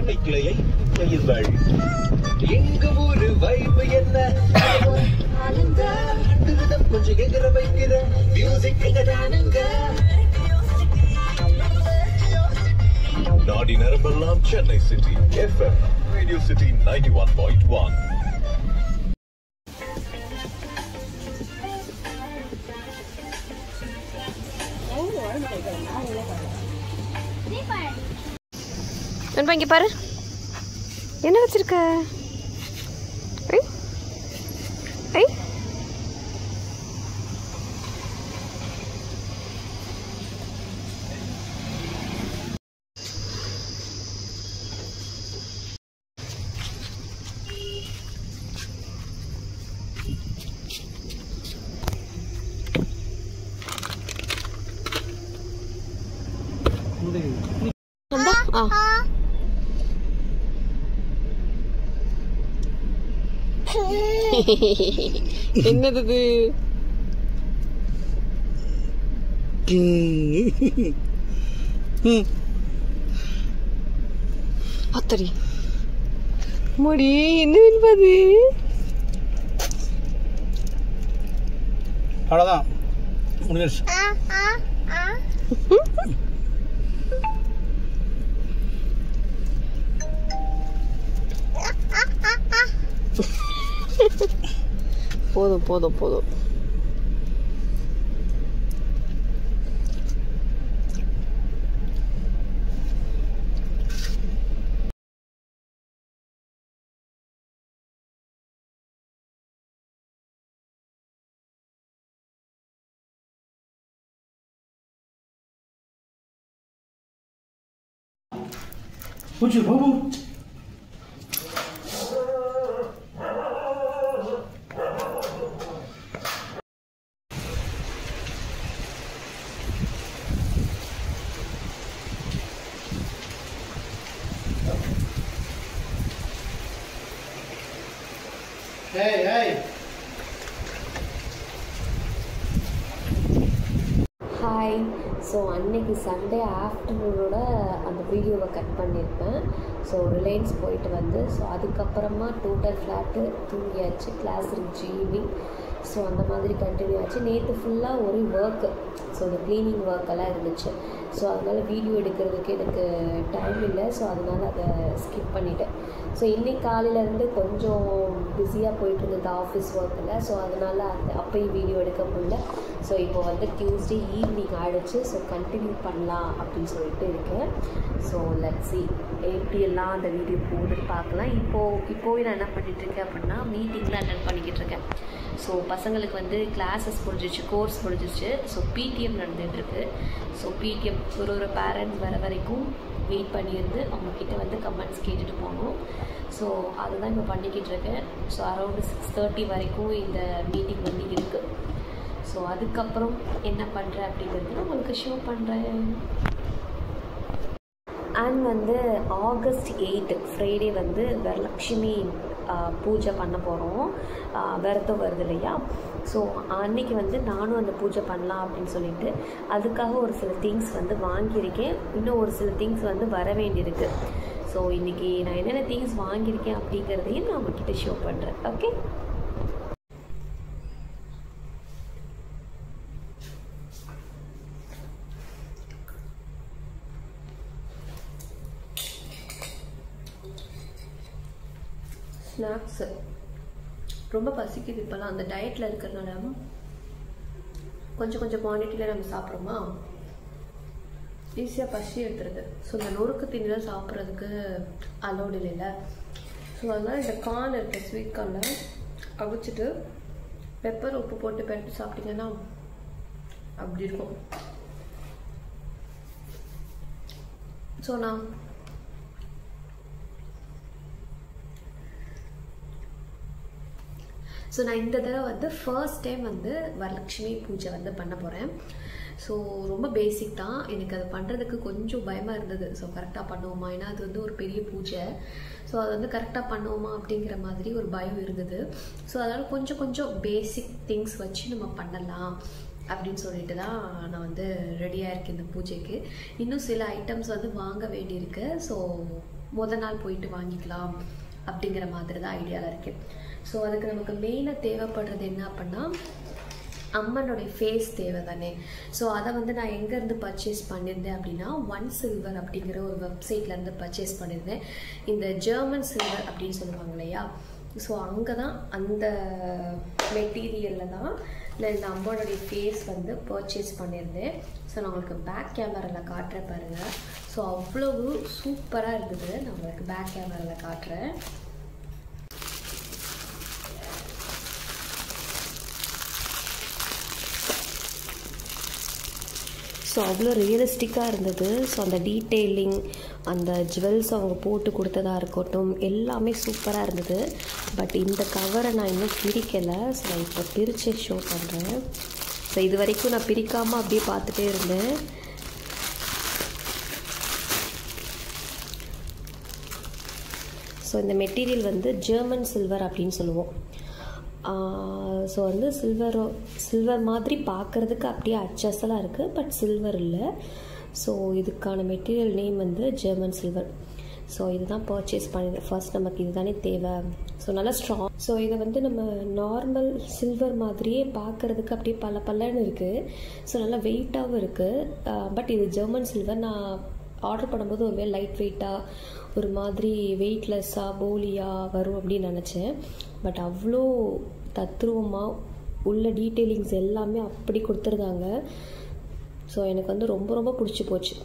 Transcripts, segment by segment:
சென்னை கிளையை செய்யுங்கள். எங்க ஊரு வைப்பு என்ன கொஞ்சம் எதிர வைக்கிற மியூசிக் எங்க தானுங்க. நாடி நரம்பெல்லாம் Chennai city FM radio city 91.1. இங்க பாரு என்ன வச்சிருக்க. என்னது அத்தடி முடி என்ன என்பது அவ்வளோதான் முடிஞ்சிருச்சு. போதும் போதும் போதும். பூச்சி பாபு ஹாய். ஸோ அன்னைக்கு சண்டே ஆஃப்டர்நூனோட அந்த வீடியோவை கட் பண்ணியிருப்பேன். ஸோ ரிலையன்ஸ் போயிட்டு வந்து ஸோ அதுக்கப்புறமா டோட்டல் ஃப்ளாட்டு தூங்கியாச்சு. கிளாஸ் இருந்துச்சு ஈவினிங். ஸோ அந்த மாதிரி கண்டினியூ ஆச்சு. நேற்று ஃபுல்லாக ஒரே ஒர்க்கு. ஸோ இந்த க்ளீனிங் ஒர்க்கெல்லாம் இருந்துச்சு. ஸோ அதனால் வீடியோ எடுக்கிறதுக்கு எனக்கு டைம் இல்லை. ஸோ அதனால் அதை ஸ்கிப் பண்ணிட்டேன். ஸோ இன்றைக்கி காலையிலேருந்து கொஞ்சம் பிஸியாக போயிட்டுருந்தது ஆஃபீஸ் ஒர்க்கில். ஸோ அதனால் அப்போயும் வீடியோ எடுக்க முடியல. ஸோ இப்போ வந்து டியூஸ்டே ஈவினிங் ஆகிடுச்சு. ஸோ கண்டினியூ பண்ணலாம் அப்படின்னு சொல்லிட்டு இருக்கேன். ஸோ லெட்ஸ் சி எப்படியெல்லாம் அந்த வீடியோ போகுதுன்னு பார்க்கலாம். இப்போவே நான் என்ன பண்ணிகிட்ருக்கேன் அப்படின்னா மீட்டிங்லாம் அட்டெண்ட் பண்ணிக்கிட்டு இருக்கேன். ஸோ பசங்களுக்கு வந்து கிளாஸஸ் முடிஞ்சிச்சு, கோர்ஸ் முடிஞ்சிச்சு. ஸோ பிடிஎம் நடந்துகிட்ருக்கு. ஸோ பிடிஎம் ஒரு பேரண்ட்ஸ் வர வரைக்கும் வெயிட் பண்ணியிருந்து அவங்கக்கிட்ட வந்து கமெண்ட்ஸ் கேட்டுட்டு போகணும். ஸோ அதுதான் இப்போ பண்ணிக்கிட்டு இருக்கேன். ஸோ அரௌண்டு 6:30 வரைக்கும் இந்த மீட்டிங் வந்து இருக்குது. ஸோ அதுக்கப்புறம் என்ன பண்ணுறேன் அப்படிங்கிறது உங்களுக்கு ஷோ பண்ணுறேன். அண்ட் வந்து August 8 ஃப்ரைடே வந்து வரலட்சுமி பூஜை பண்ண போகிறோம். விரதம் வருது இல்லையா? ஸோ அன்றைக்கி வந்து நானும் அந்த பூஜை பண்ணலாம் அப்படின்னு சொல்லிட்டு அதுக்காக ஒரு சில திங்ஸ் வந்து வாங்கியிருக்கேன். இன்னும் ஒரு சில திங்ஸ் வந்து வர வேண்டியிருக்கு. ஸோ இன்றைக்கி நான் என்னென்ன திங்ஸ் வாங்கியிருக்கேன் அப்படிங்கிறதையும் நான் உங்ககிட்ட ஷோ பண்ணுறேன். ஓகே. ஸ்நாக்ஸு ரொம்ப பசிக்குது இப்போலாம். அந்த டயட்டில் இருக்கிறதுனால கொஞ்சம் கொஞ்சம் குவான்டிட்டியில் நம்ம சாப்பிட்றோமா ஈஸியாக பசி எடுத்துருது. ஸோ இந்த நொறுக்கு தீனிலாம் சாப்பிட்றதுக்கு அலோடு இல்லைல்ல. ஸோ அதனால் இந்த கார்ன் இருக்குது, ஸ்வீட் கார்னில் அவிச்சிட்டு பெப்பர் உப்பு போட்டு பெரட்டி சாப்பிட்டிங்கன்னா அப்படி இருக்கும். ஸோ நான் இந்த தடவை வந்து ஃபர்ஸ்ட் டைம் வந்து வரலட்சுமி பூஜை வந்து பண்ண போகிறேன். ஸோ ரொம்ப பேசிக் தான். எனக்கு அது பண்ணுறதுக்கு கொஞ்சம் பயமாக இருந்தது. ஸோ கரெக்டாக பண்ணுவோமா, ஏன்னா அது வந்து ஒரு பெரிய பூஜை. ஸோ அதை வந்து கரெக்டாக பண்ணுவோமா அப்படிங்கிற மாதிரி ஒரு பயம் இருந்தது. ஸோ அதனால் கொஞ்சம் பேசிக் திங்ஸ் வச்சு நம்ம பண்ணலாம் அப்படின்னு சொல்லிட்டு தான் நான் வந்து ரெடியாக இருக்கேன் இந்த பூஜைக்கு. இன்னும் சில ஐட்டம்ஸ் வந்து வாங்க வேண்டியிருக்கு. ஸோ நாள் போயிட்டு வாங்கிக்கலாம் அப்படிங்கிற மாதிரி தான் ஐடியாவில் இருக்கேன். ஸோ அதுக்கு நமக்கு மெயினாக தேவைப்படுறது என்ன அப்படின்னா அம்மனுடைய ஃபேஸ் தேவை தானே. ஸோ அதை வந்து நான் எங்கேருந்து பர்ச்சேஸ் பண்ணியிருந்தேன் அப்படின்னா ஒன் சில்வர் அப்படிங்கிற ஒரு வெப்சைட்லேருந்து பர்ச்சேஸ் பண்ணியிருந்தேன். இந்த ஜெர்மன் சில்வர் அப்படின்னு சொல்லுவாங்க இல்லையா, ஸோ அங்கே தான் அந்த மெட்டீரியலில் தான் நான் இந்த அம்மனுடைய ஃபேஸ் வந்து பர்ச்சேஸ் பண்ணியிருந்தேன். ஸோ நான் உங்களுக்கு பேக் கேமராவில் காட்டுறேன் பாருங்கள். ஸோ அவ்வளவு சூப்பராக இருந்தது. நான் உங்களுக்கு பேக் கேமராவில் காட்டுறேன். ஸோ அவ்வளோ ரியலிஸ்டிக்காக இருந்தது. ஸோ அந்த டீட்டெயிலிங், அந்த ஜுவல்ஸ் அவங்க போட்டு கொடுத்ததாக இருக்கட்டும், எல்லாமே சூப்பராக இருந்தது. பட் இந்த கவரை நான் இன்னும் பிரிக்கலை. ஸோ நான் இப்போ பிரித்து ஷோ பண்ணுறேன். ஸோ இது வரைக்கும் நான் பிரிக்காமல் அப்படியே பார்த்துட்டே இருந்தேன். ஸோ இந்த மெட்டீரியல் வந்து ஜெர்மன் சில்வர் அப்படின்னு சொல்லுவோம். ஸோ வந்து சில்வர் மாதிரி பார்க்குறதுக்கு அப்படியே அச்சசலாக இருக்குது, பட் சில்வர் இல்லை. ஸோ இதுக்கான மெட்டீரியல் நேம் வந்து ஜெர்மன் சில்வர். ஸோ இதுதான் பர்ச்சேஸ் பண்ணிடுறேன். ஃபர்ஸ்ட் நமக்கு இதுதானே தேவை. ஸோ நல்லா ஸ்ட்ராங். ஸோ இதை வந்து நம்ம நார்மல் சில்வர் மாதிரியே பார்க்குறதுக்கு அப்படியே பல பல்லன்னு இருக்குது. ஸோ நல்லா வெயிட்டாகவும் இருக்குது. பட் இது ஜெர்மன் சில்வர். நான் ஆர்டர் பண்ணும்போது ஒருவே லைட் வெயிட்டாக, ஒரு மாதிரி வெயிட்லெஸ்ஸாக போலியாக வரும் அப்படின்னு நினச்சேன். பட் அவ்வளோ தத்ரூபமாக உள்ள டீட்டெயிலிங்ஸ் எல்லாமே அப்படி கொடுத்துருந்தாங்க. ஸோ எனக்கு வந்து ரொம்ப ரொம்ப பிடிச்சி போச்சு.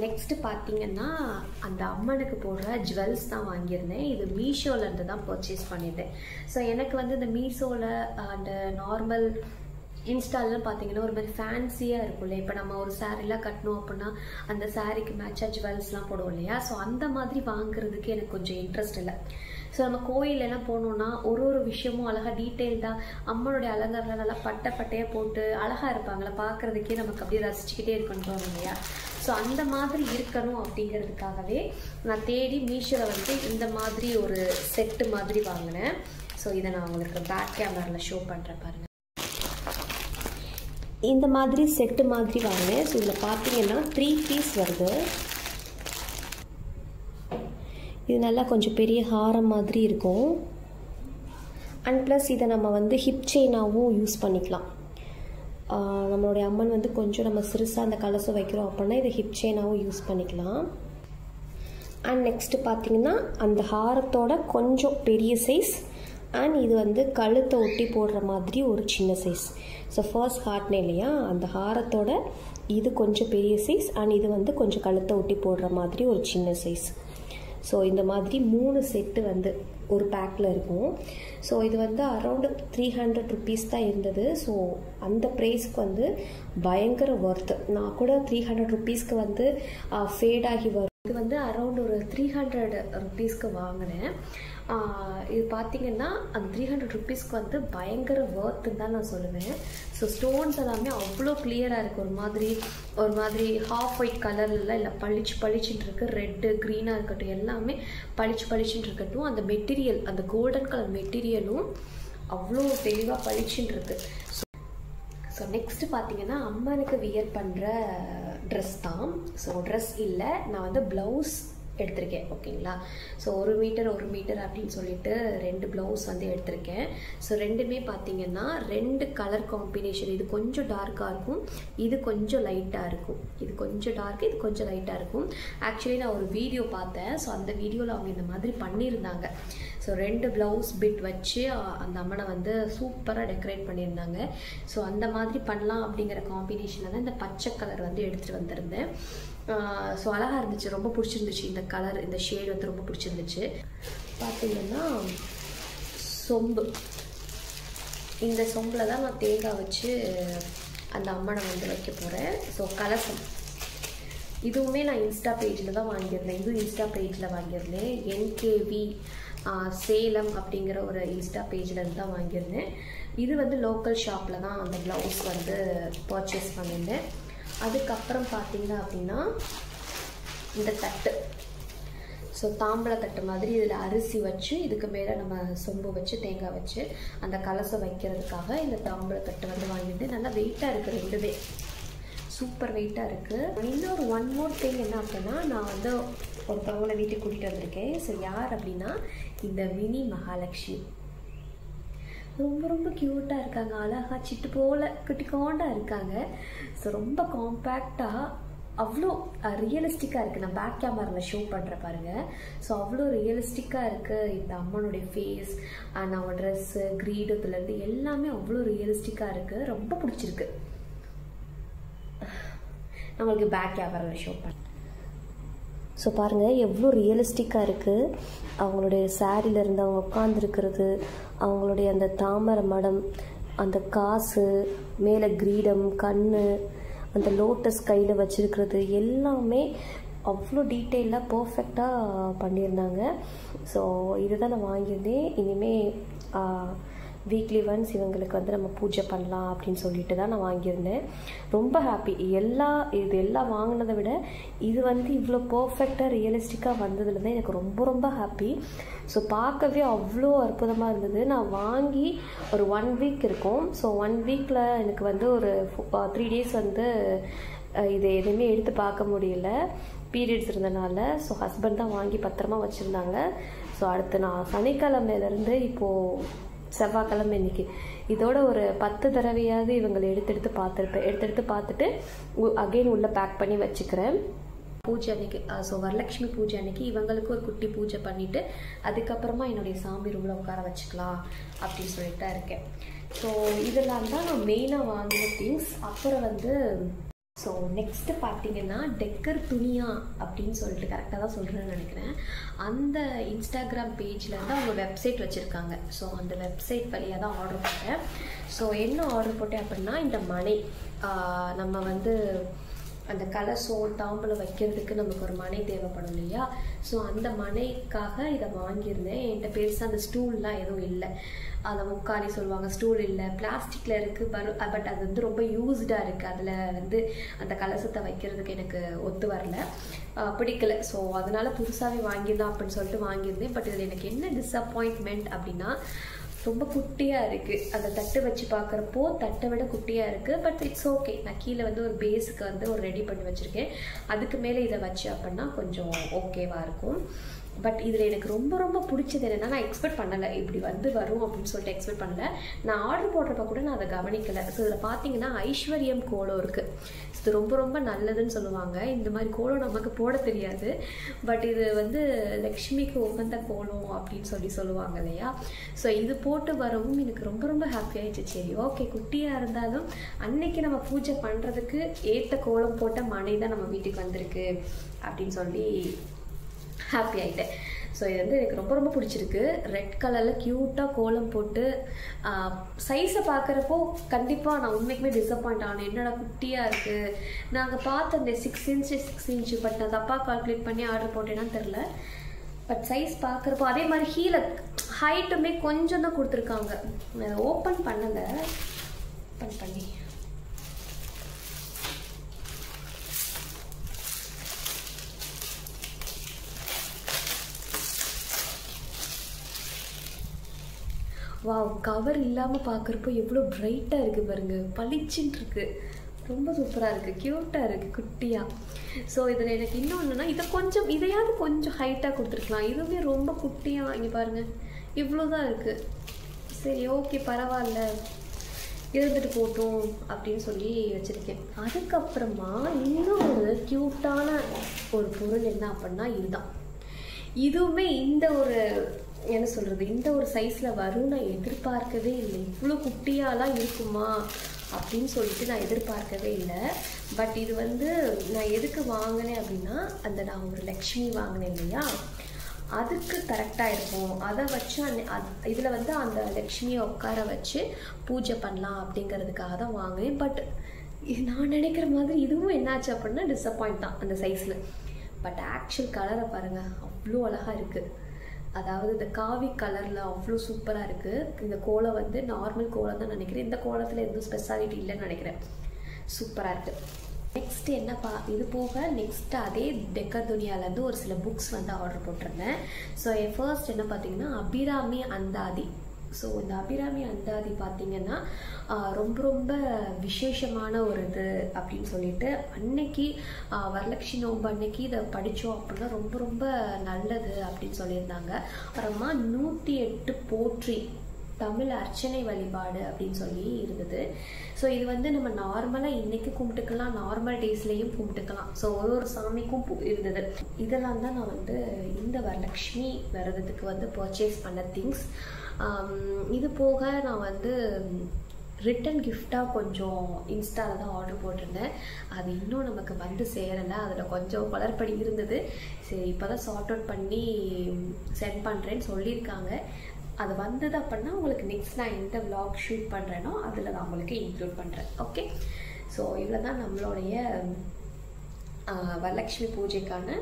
நெக்ஸ்ட்டு பார்த்தீங்கன்னா அந்த அம்மனுக்கு போடுற ஜுவல்ஸ் தான் வாங்கியிருந்தேன். இது மீஷோலேருந்து தான் பர்ச்சேஸ் பண்ணியிருந்தேன். ஸோ எனக்கு வந்து இந்த மீஷோவில் அந்த நார்மல் இன்ஸ்டால்லாம் பார்த்தீங்கன்னா ஒரு மாதிரி ஃபேன்சியாக இருக்கும்ல. இப்போ நம்ம ஒரு சாரீலாம் கட்டணும் அப்படின்னா அந்த சாரீக்கு மேட்சாக ஜுவல்ஸ்லாம் போடுவோம் இல்லையா. ஸோ அந்த மாதிரி வாங்குறதுக்கு எனக்கு கொஞ்சம் இன்ட்ரெஸ்ட் இல்லை. ஸோ நம்ம கோயிலெல்லாம் போனோன்னா ஒரு விஷயமும் அழகாக டீட்டெயில்டாக அம்மனுடைய அலங்காரம் நல்லா பட்டையாக போட்டு அழகாக இருப்பாங்களா, பார்க்குறதுக்கே நமக்கு அப்படியே ரசிச்சுக்கிட்டே இருக்கணும் தோணும் இல்லையா. ஸோ அந்த மாதிரி இருக்கணும் அப்படிங்கிறதுக்காகவே நான் தேடி மீஷோவில் வந்து இந்த மாதிரி ஒரு செட்டு மாதிரி வாங்கினேன். ஸோ இதை நான் உங்களுக்கு பேக் கேமராவில் ஷோ பண்ணுறேன் பாருங்கள். இந்த மாதிரி செட்டு மாதிரி வாங்கினேன். ஸோ இதில் பார்த்தீங்கன்னா 3 பீஸ் வருது. இது நல்லா கொஞ்சம் பெரிய ஹாரம் மாதிரி இருக்கும். அண்ட் ப்ளஸ் இதை நம்ம வந்து ஹிப் செயினாகவும் யூஸ் பண்ணிக்கலாம். நம்மளுடைய அம்மன் வந்து கொஞ்சம் நம்ம சிறுசாக அந்த கலசம் வைக்கிறோம் அப்படின்னா இதை ஹிப் செயினாகவும் யூஸ் பண்ணிக்கலாம். அண்ட் நெக்ஸ்ட்டு பார்த்தீங்கன்னா அந்த ஹாரத்தோட கொஞ்சம் பெரிய சைஸ், அண்ட் இது வந்து கழுத்தை ஒட்டி போடுற மாதிரி ஒரு சின்ன சைஸ். ஸோ ஃபர்ஸ்ட் காட்டினே இல்லையா, அந்த ஹாரத்தோட இது கொஞ்சம் பெரிய சைஸ், அண்ட் இது வந்து கொஞ்சம் கழுத்தை ஒட்டி போடுற மாதிரி ஒரு சின்ன சைஸ். ஸோ இந்த மாதிரி 3 செட்டு வந்து ஒரு பேக்கில் இருக்கும். ஸோ இது வந்து அரௌண்டு 300 ருபீஸ் தான் இருந்தது. ஸோ அந்த ப்ரைஸ்க்கு வந்து பயங்கர ஒர்த்து. நான் கூட 300 ருபீஸ்க்கு வந்து ஃபேட் ஆகி வரும். இது வந்து அரௌண்ட் ஒரு 300 ருபீஸ்க்கு வாங்கினேன். இது பார்த்தீங்கன்னா அந்த 300 ருபீஸ்க்கு வந்து பயங்கர ஒர்த்துன்னு தான் நான் சொல்லுவேன். ஸோ ஸ்டோன்ஸ் எல்லாமே அவ்வளோ கிளியராக இருக்குது. ஒரு மாதிரி ஹாஃப் ஒயிட் கலரில் இல்லை பளிச்சுன்னு இருக்குது. ரெட்டு க்ரீனாக இருக்கட்டும், எல்லாமே பளிச்சுன்னு இருக்கட்டும். அந்த மெட்டீரியல், அந்த கோல்டன் கலர் மெட்டீரியலும் அவ்வளோ தெளிவாக பளிச்சுன்னு இருக்குது. ஸோ நெக்ஸ்ட்டு பார்த்தீங்கன்னா அம்மனுக்கு வியர் பண்ணுற ட்ரெஸ் தான். ஸோ ட்ரெஸ் இல்லை, நான் வந்து ப்ளவுஸ் எடுத்திருக்கேன். ஓகேங்களா. ஸோ 1 மீட்டர் அப்படின்னு சொல்லிட்டு 2 ப்ளவுஸ் வந்து எடுத்திருக்கேன். ஸோ ரெண்டுமே பார்த்தீங்கன்னா 2 கலர் காம்பினேஷன். இது கொஞ்சம் டார்க்காக இருக்கும், இது கொஞ்சம் லைட்டாக இருக்கும். இது கொஞ்சம் டார்க், இது கொஞ்சம் லைட்டாக இருக்கும். ஆக்சுவலி நான் ஒரு வீடியோ பார்த்தேன். ஸோ அந்த வீடியோவில் அவங்க இந்த மாதிரி பண்ணியிருந்தாங்க. ஸோ 2 ப்ளவுஸ் பிட் வச்சு அந்த அம்மனை வந்து சூப்பராக டெக்கரேட் பண்ணியிருந்தாங்க. ஸோ அந்த மாதிரி பண்ணலாம் அப்படிங்கிற காம்பினேஷனில் தான் இந்த பச்சை கலர் வந்து எடுத்துகிட்டு வந்திருந்தேன். ஸோ அழகாக இருந்துச்சு, ரொம்ப பிடிச்சிருந்துச்சு. இந்த கலர், இந்த ஷேட் வந்து ரொம்ப பிடிச்சிருந்துச்சு. பார்த்தீங்கன்னா சொம்பு, இந்த சொம்பில் தான் நான் தேங்காய் வச்சு அந்த அம்மனை வந்து வைக்க போகிறேன். ஸோ கலசம் இதுவுமே நான் இன்ஸ்டா பேஜில் தான் வாங்கியிருந்தேன். இதுவும் இன்ஸ்டா பேஜில் வாங்கியிருந்தேன். NKV சேலம் அப்படிங்கிற ஒரு இன்ஸ்டா பேஜில் இருந்து தான் வாங்கியிருந்தேன். இது வந்து லோக்கல் ஷாப்பில் தான் அந்த ப்ளவுஸ் வந்து பர்ச்சேஸ் பண்ணியிருந்தேன். அதுக்கப்புறம் பார்த்தீங்க அப்படின்னா இந்த தட்டு. ஸோ தாம்பழத்தட்டு மாதிரி இதில் அரிசி வச்சு இதுக்கு மேலே நம்ம சொம்பு வச்சு தேங்காய் வச்சு அந்த கலசம் வைக்கிறதுக்காக இந்த தாம்பழத்தட்டு வந்து வாங்கிட்டு நல்லா வெயிட்டாக இருக்குது, ரெண்டுமே சூப்பர் வெயிட்டாக இருக்குது. இன்னொரு ஒன் மோர் திங் என்ன அப்படின்னா, நான் வந்து ஒருத்தவங்களை வீட்டுக்கு கூட்டிகிட்டு வந்திருக்கேன். ஸோ யார் அப்படின்னா இந்த மினி மகாலட்சுமி. ரொம்ப ரொம்ப க்யூட்டாக இருக்காங்க, அழகா சிட்டு போல் குட்டிக்கோண்டாக இருக்காங்க. ஸோ ரொம்ப காம்பேக்டாக அவ்வளோ ரியலிஸ்டிக்காக இருக்குது. நான் பேக் கேமராவில் ஷோ பண்ணுற பாருங்கள். ஸோ அவ்வளோ ரியலிஸ்டிக்காக இருக்குது இந்த அம்மனுடைய ஃபேஸ் அண்ட் அவன் ட்ரெஸ்ஸு கிரீடத்துலேருந்து எல்லாமே அவ்வளோ ரியலிஸ்டிக்காக இருக்குது. ரொம்ப பிடிச்சிருக்கு. நம்மளுக்கு பேக் கேமராவில் ஷோ பண்ண. ஸோ பாருங்கள் எவ்வளோ ரியலிஸ்டிக்காக இருக்குது. அவங்களுடைய சாரியிலேருந்து அவங்க உட்காந்துருக்கிறது, அவங்களுடைய அந்த தாமரை மடம், அந்த காசு மேலே கிரீடம், கண், அந்த லோட்டஸ் கையில் வச்சுருக்கிறது எல்லாமே அவ்வளோ டீட்டெயிலாக பர்ஃபெக்டாக பண்ணியிருந்தாங்க. ஸோ இதுதான் நான் வாங்கியிருந்தேன். இனிமேல் வீக்லி ஒன்ஸ் இவங்களுக்கு வந்து நம்ம பூஜை பண்ணலாம் அப்படின்னு சொல்லிட்டு தான் நான் வாங்கியிருந்தேன். ரொம்ப ஹாப்பி. எல்லாம் வாங்கினதை விட இது வந்து இவ்வளோ பர்ஃபெக்டாக ரியலிஸ்டிக்காக வந்ததுல தான் எனக்கு ரொம்ப ரொம்ப ஹாப்பி. ஸோ பார்க்கவே அவ்வளோ அற்புதமாக இருந்தது. நான் வாங்கி ஒரு 1 வீக் இருக்கும். ஸோ 1 வீக்கில் எனக்கு வந்து ஒரு 3 டேஸ் வந்து இது எதுவுமே எடுத்து பார்க்க முடியல, பீரியட்ஸ் இருந்தனால. ஸோ ஹஸ்பண்ட் தான் வாங்கி பத்திரமா வச்சுருந்தாங்க. ஸோ அடுத்து நான் சனிக்கிழமையிலேருந்து இப்போது செவ்வாய்க்கிழமை இன்னைக்கு இதோட ஒரு 10 தடவையாவது இவங்களை எடுத்து பார்த்துட்டு அகெயின் உள்ளே பேக் பண்ணி வச்சுக்கிறேன். பூஜை அன்னைக்கு, ஸோ வரலட்சுமி பூஜை அன்னைக்கு இவங்களுக்கு ஒரு குட்டி பூஜை பண்ணிவிட்டு அதுக்கப்புறமா என்னுடைய சாமி ரூமில் உட்கார வச்சுக்கலாம் அப்படின்னு சொல்லிட்டு தான் இருக்கேன். ஸோ இதெல்லாம் தான் நான் மெயினாக வாங்கின திங்ஸ். அப்புறம் வந்து ஸோ நெக்ஸ்ட்டு பார்த்தீங்கன்னா டெக்கர் துணியா அப்படின்னு சொல்லிட்டு கரெக்டாக தான் சொல்கிறேன்னு நினைக்கிறேன். அந்த இன்ஸ்டாகிராம் பேஜில் வந்து அவங்க வெப்சைட் வச்சுருக்காங்க. ஸோ அந்த வெப்சைட் வழியாக தான் ஆர்டர் போட்டேன். ஸோ என்ன ஆர்டர் போட்டேன் அப்படின்னா, இந்த மனை நம்ம வந்து அந்த கலசம் தாம்பலம் வைக்கிறதுக்கு நமக்கு ஒரு மனை தேவைப்படும் இல்லையா? ஸோ அந்த மனைக்காக இதை வாங்கியிருந்தேன். என்கிட்ட பெருசாக அந்த ஸ்டூல்லாம் எதுவும் இல்லை. அதை முக்காணி சொல்லுவாங்க, ஸ்டூல் இல்லை, பிளாஸ்டிக்கில் இருக்குது. பட் அது வந்து ரொம்ப யூஸ்டாக இருக்குது. அதில் வந்து அந்த கலசத்தை வைக்கிறதுக்கு எனக்கு ஒத்து வரல, பிடிக்கல. ஸோ அதனால் புதுசாகவே வாங்கிடலாம் அப்படின்னு சொல்லிட்டு வாங்கியிருந்தேன். பட் இதில் எனக்கு என்ன டிஸப்பாயின்ட்மெண்ட் அப்படின்னா, ரொம்ப குட்டியாக இருக்குது. அந்த தட்டு வச்சு பார்க்குறப்போ தட்டை விட குட்டியாக இருக்குது. But it's okay. நான் கீழே வந்து ஒரு பேஸுக்கு வந்து ஒரு ரெடி பண்ணி வச்சுருக்கேன். அதுக்கு மேலே இதை வச்சு அப்படின்னா கொஞ்சம் ஓகேவாக இருக்கும். பட் இதில் எனக்கு ரொம்ப ரொம்ப பிடிச்சது என்னென்னா, நான் எக்ஸ்பெக்ட் பண்ணலை இப்படி வந்து வரும் அப்படின்னு சொல்லிட்டு எக்ஸ்பெக்ட் பண்ணலை. நான் ஆர்டர் போடுறப்ப கூட நான் அதை கவனிக்கலை. ஸோ இதில் பார்த்தீங்கன்னா ஐஸ்வர்யம் கோலம் இருக்குது. இது ரொம்ப ரொம்ப நல்லதுன்னு சொல்லுவாங்க. இந்த மாதிரி கோலம் நமக்கு போட தெரியாது. பட் இது வந்து லக்ஷ்மிக்கு உகந்த கோலம் அப்படின்னு சொல்லுவாங்க இல்லையா? ஸோ இது போட்டு வரவும் எனக்கு ரொம்ப ரொம்ப ஹாப்பி ஆயிடுச்சு. சரி ஓகே, குட்டியாக இருந்தாலும் அன்னைக்கு நம்ம பூஜை பண்ணுறதுக்கு ஏற்ற கோலம் போட்ட மனை தான் நம்ம வீட்டுக்கு வந்திருக்கு அப்படின்னு சொல்லி ஹாப்பி ஆகிட்டேன். ஸோ இது வந்து எனக்கு ரொம்ப ரொம்ப பிடிச்சிருக்கு. ரெட் கலரில் க்யூட்டாக கோலம் போட்டு சைஸை பார்க்குறப்போ கண்டிப்பாக நான் உண்மைக்குமே டிசப்பாயிண்ட் ஆனேன். என்னடா குட்டியாக இருக்குது. நாங்கள் பார்த்த இந்த 6 இன்ச்சு 6 இன்ச்சு பட் நான் தப்பாக கால்குலேட் பண்ணி ஆர்டர் போட்டேன்னு தெரில. பட் சைஸ் பார்க்குறப்போ அதே மாதிரி கீழே ஹைட்டுமே கொஞ்சம் தான் கொடுத்துருக்காங்க. நான் ஓப்பன் பண்ணலை, ஓப்பன் பண்ணி வாவ், கவர் இல்லாமல் பார்க்குறப்போ எவ்வளோ பிரைட்டாக இருக்குது பாருங்கள், பளிச்சுன்னு இருக்குது. ரொம்ப சூப்பராக இருக்குது, க்யூட்டாக இருக்குது, குட்டியாக. ஸோ இதில் எனக்கு இன்னொன்றுனா இதையாவது கொஞ்சம் ஹைட்டாக கொடுத்துருக்கலாம். இதுவுமே ரொம்ப குட்டியாக இங்கே பாருங்கள், இவ்வளோ தான் இருக்குது. சரி ஓகே, பரவாயில்ல, இருந்துட்டு போட்டோம் அப்படின்னு சொல்லி வச்சுருக்கேன். அதுக்கப்புறமா இன்னும் ஒரு க்யூட்டான ஒரு பொருள் என்ன அப்படின்னா இதுதான். இதுவுமே இந்த ஒரு என்ன சொல்கிறது, இந்த ஒரு சைஸில் வரும் நான் எதிர்பார்க்கவே இல்லை. இவ்வளோ குட்டியாலாம் இருக்குமா அப்படின்னு சொல்லிட்டு நான் எதிர்பார்க்கவே இல்லை. பட் இது வந்து நான் எதுக்கு வாங்கினேன் அப்படின்னா, நான் ஒரு லக்ஷ்மி வாங்கினேன் இல்லையா, அதுக்கு கரெக்டாக இருக்கும். அதை வச்சு இதில் வந்து அந்த லக்ஷ்மியை உட்கார வச்சு பூஜை பண்ணலாம் அப்படிங்கிறதுக்காக தான் வாங்கினேன். பட் நான் நினைக்கிற மாதிரி இதுவும் என்னாச்சு அப்படின்னா டிஸப்பாயிண்ட் தான் அந்த சைஸில். பட் ஆக்சுவல் கலரை பாருங்கள், அவ்வளோ அழகாக இருக்குது. அதாவது இந்த காவி கலரில் அவ்வளோ சூப்பராக இருக்குது. இந்த கோலம் வந்து நார்மல் கோலம் தான் நினைக்கிறேன். இந்த கோலத்தில் எதுவும் ஸ்பெஷாலிட்டி இல்லைன்னு நினைக்கிறேன். சூப்பராக இருக்குது. நெக்ஸ்ட் என்னப்பா இது போக நெக்ஸ்ட் அதே டெக்கர் துனியாலேருந்து ஒரு சில புக்ஸ் வந்து ஆர்டர் போட்டிருந்தேன். ஸோ ஃபர்ஸ்ட் என்ன பார்த்தீங்கன்னா அபிராமி அந்தாதி. ஸோ இந்த அபிராமி அந்தாதி பார்த்தீங்கன்னா ரொம்ப ரொம்ப விசேஷமான ஒரு இது அப்படின்னு சொல்லிட்டு அன்னைக்கு வரலட்சுமி நோம்பு அன்னைக்கு இதை படித்தோம் அப்படின்னா ரொம்ப ரொம்ப நல்லது அப்படின்னு சொல்லியிருந்தாங்க. அப்புறமா 108 போற்றி தமிழ் அர்ச்சனை வழிபாடு அப்படின்னு சொல்லி இருந்தது. ஸோ இது வந்து நம்ம நார்மலாக இன்னைக்கு கும்பிட்டுக்கலாம், நார்மல் டேஸ்லேயும் கும்பிட்டுக்கலாம். ஸோ ஒரு சாமிக்கும் இருந்தது. இதெல்லாம் தான் நான் வந்து இந்த வரலட்சுமி விரதத்துக்கு வந்து பர்ச்சேஸ் பண்ண திங்ஸ். இது போக நான் வந்து ரிட்டன் கிஃப்டாக கொஞ்சம் இன்ஸ்டாவில் தான் ஆர்டர் போட்டிருந்தேன். அது இன்னும் நமக்கு வந்து சேரலை. அதில் கொஞ்சம் குளறுபடி இருந்தது. சரி இப்போ தான் சார்ட் அவுட் பண்ணி சென்ட் பண்ணுறேன்னு சொல்லியிருக்காங்க. அது வந்தது அப்படின்னா உங்களுக்கு நெக்ஸ்ட் நான் எந்த விளாக் ஷூட் பண்ணுறேனோ அதில் நான் உங்களுக்கு இன்க்ளூட் பண்ணுறேன். ஓகே, ஸோ இவ்வளோ தான் நம்மளுடைய வரலட்சுமி பூஜைக்கான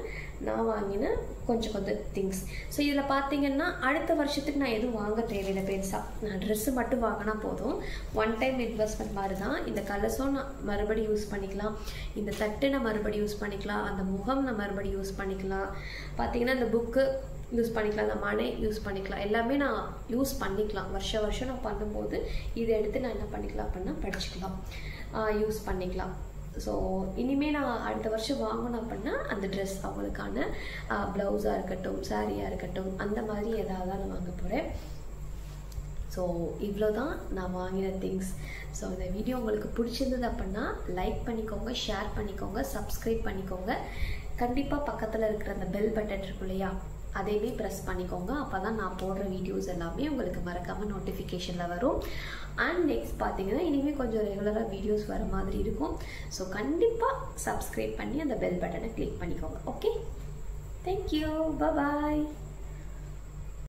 நான் வாங்கின கொஞ்சம் திங்ஸ். ஸோ இதில் பார்த்தீங்கன்னா அடுத்த வருஷத்துக்கு நான் எதுவும் வாங்க தேவையில்லை பெருசாக. நான் ட்ரெஸ்ஸு மட்டும் வாங்கினா போதும். ஒன் டைம் இன்வெஸ்ட்மெண்ட் மாதிரி தான். இந்த கலர்ஸும் நான் மறுபடியும் யூஸ் பண்ணிக்கலாம், இந்த தட்டு நான் மறுபடியும் யூஸ் பண்ணிக்கலாம், அந்த முகம் நான் மறுபடியும் யூஸ் பண்ணிக்கலாம். பார்த்தீங்கன்னா இந்த புக்கு யூஸ் பண்ணிக்கலாம், அந்த மனை யூஸ் பண்ணிக்கலாம், எல்லாமே நான் யூஸ் பண்ணிக்கலாம். வருஷம் நான் பண்ணும்போது இதை எடுத்து நான் என்ன பண்ணிக்கலாம் அப்படின்னா படிச்சுக்கலாம், யூஸ் பண்ணிக்கலாம். ஸோ இனிமேல் நான் அடுத்த வருஷம் வாங்கணும் அப்படின்னா அந்த ட்ரெஸ் அவங்களுக்கான ப்ளவுஸாக இருக்கட்டும், சாரியாக இருக்கட்டும், அந்த மாதிரி ஏதாவது தான் நான் வாங்க போகிறேன். ஸோ இவ்வளோ தான் நான் வாங்கின திங்ஸ். ஸோ இந்த வீடியோ உங்களுக்கு பிடிச்சிருந்தது அப்படின்னா லைக் பண்ணிக்கோங்க, ஷேர் பண்ணிக்கோங்க, சப்ஸ்கிரைப் பண்ணிக்கோங்க. கண்டிப்பாக பக்கத்தில் இருக்கிற அந்த பெல் பட்டன் இருக்கு இல்லையா, அதையுமே ப்ரெஸ் பண்ணிக்கோங்க. அப்போ தான் நான் போடுற வீடியோஸ் எல்லாமே உங்களுக்கு மறக்காமல் நோட்டிஃபிகேஷனில் வரும். அண்ட் நெக்ஸ்ட் பார்த்தீங்கன்னா இனிமேல் கொஞ்சம் ரெகுலராக வீடியோஸ் வர மாதிரி இருக்கும். ஸோ கண்டிப்பாக சப்ஸ்கிரைப் பண்ணி அந்த பெல் பட்டனை கிளிக் பண்ணிக்கோங்க. ஓகே, தேங்க்யூ, பாய்.